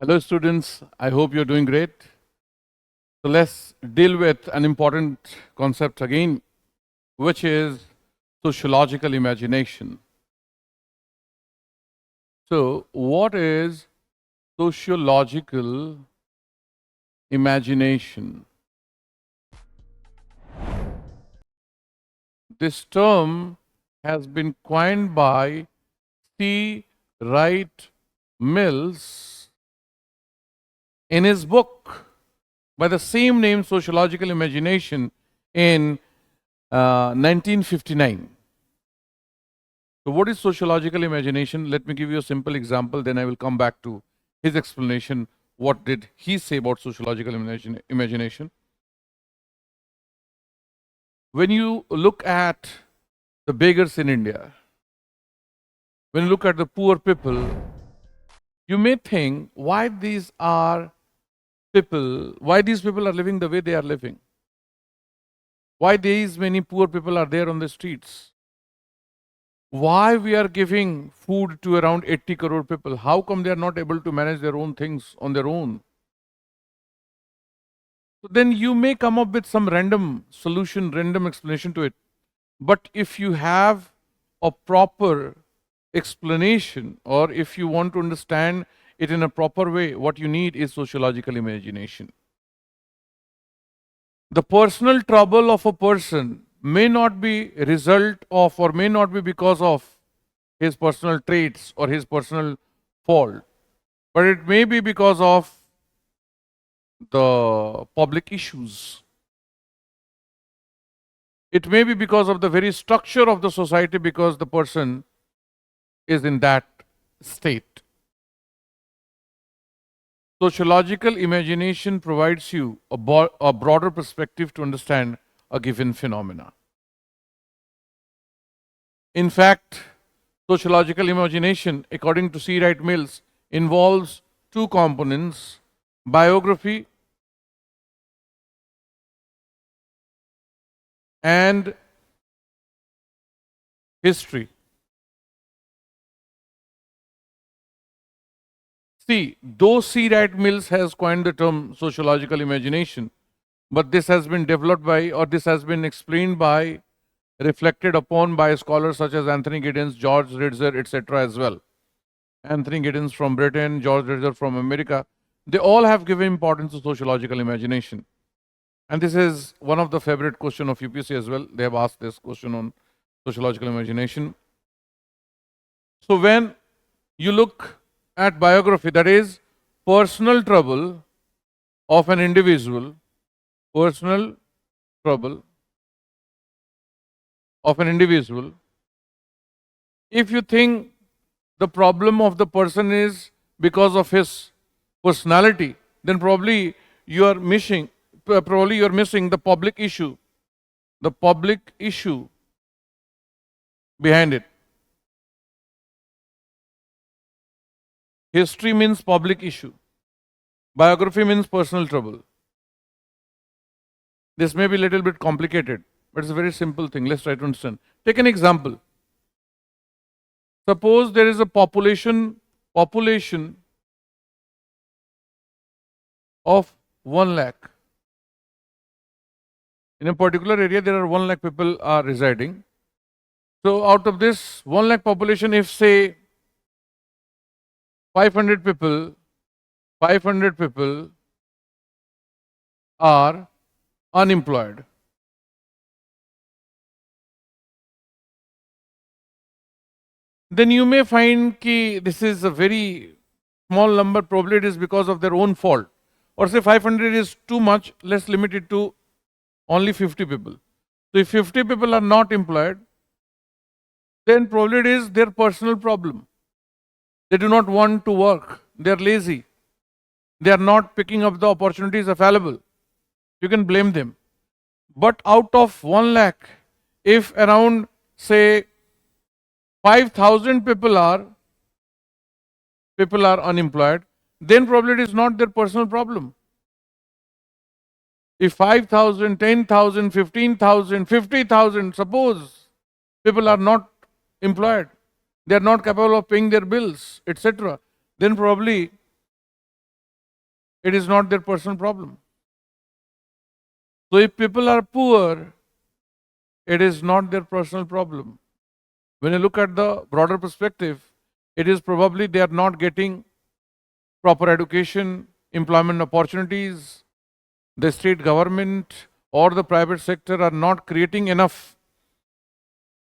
Hello students, I hope you're doing great. So let's deal with an important concept again, which is sociological imagination. So what is sociological imagination? This term has been coined by C. Wright Mills in his book by the same name, Sociological Imagination, in 1959. So what is sociological imagination? Let me give you a simple example, then I will come back to his explanation. What did he say about sociological imagination? When you look at the beggars in India, when you look at the poor people, you may think why these people are living the way they are living. Why these many poor people are there on the streets? Why we are giving food to around 80 crore people? How come they are not able to manage their own things on their own? So then you may come up with some random solution, random explanation to it. But if you have a proper explanation, or if you want to understand it in a proper way, what you need is sociological imagination. The personal trouble of a person may not be a result of, or may not be because of his personal traits or his personal fault, but it may be because of the public issues. It may be because of the very structure of the society, because the person is in that state. Sociological imagination provides you a broader perspective to understand a given phenomena. In fact, sociological imagination, according to C. Wright Mills, involves two components: biography and history. See, though C. Wright Mills has coined the term sociological imagination, but this has been developed by, or this has been explained by, reflected upon by scholars such as Anthony Giddens, George Ritzer, etc. as well. Anthony Giddens from Britain, George Ritzer from America, they all have given importance to sociological imagination. And this is one of the favorite question of UPSC as well. They have asked this question on sociological imagination. So when you look at biography, that is personal trouble of an individual, personal trouble of an individual, if you think the problem of the person is because of his personality, then probably you are missing the public issue behind it. History means public issue. Biography means personal trouble. This may be a little bit complicated, but it's a very simple thing. Let's try to understand. Take an example. Suppose there is a population of 1 lakh. In a particular area, there are 1 lakh people are residing. So out of this 1 lakh population, if say 500 people are unemployed, then you may find that this is a very small number. Probably it is because of their own fault. Or say 500 is too much, let's limit it to only 50 people. So if 50 people are not employed, then probably it is their personal problem. They do not want to work. They are lazy. They are not picking up the opportunities available. You can blame them. But out of 1 lakh, if around say 5,000 people are unemployed, then probably it is not their personal problem. If 5,000, 10,000, 15,000, 50,000, suppose people are not employed, they are not capable of paying their bills, etc., then probably it is not their personal problem. So if people are poor, it is not their personal problem. When you look at the broader perspective, it is probably they are not getting proper education, employment opportunities, the state government or the private sector are not creating enough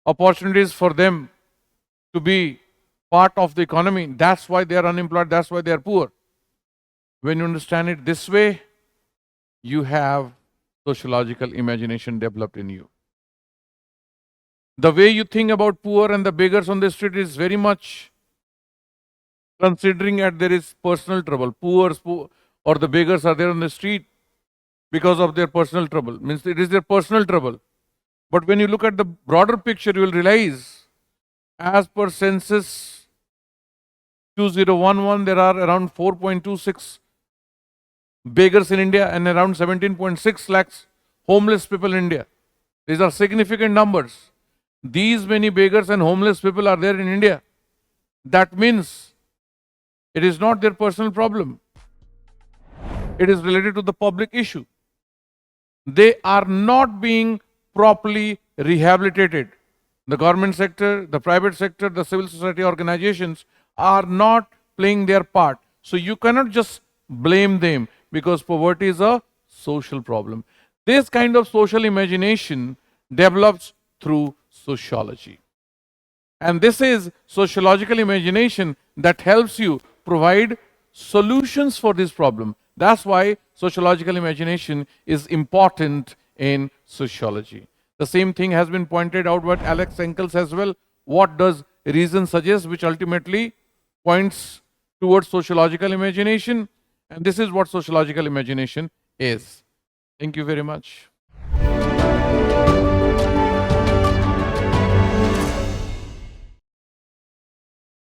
opportunities for them to be part of the economy. That's why they are unemployed, that's why they are poor. When you understand it this way, you have sociological imagination developed in you. The way you think about poor and the beggars on the street is very much considering that there is personal trouble. Poor or the beggars are there on the street because of their personal trouble. Means it is their personal trouble. But when you look at the broader picture, you will realize, as per census 2011, there are around 4.26 beggars in India and around 17.6 lakhs homeless people in India. These are significant numbers. These many beggars and homeless people are there in India. That means it is not their personal problem. It is related to the public issue. They are not being properly rehabilitated. The government sector, the private sector, the civil society organizations are not playing their part. So you cannot just blame them because poverty is a social problem. This kind of social imagination develops through sociology. And this is sociological imagination that helps you provide solutions for this problem. That's why sociological imagination is important in sociology. The same thing has been pointed out by Alex Senkels as well. What does reason suggest, which ultimately points towards sociological imagination. And this is what sociological imagination is. Thank you very much.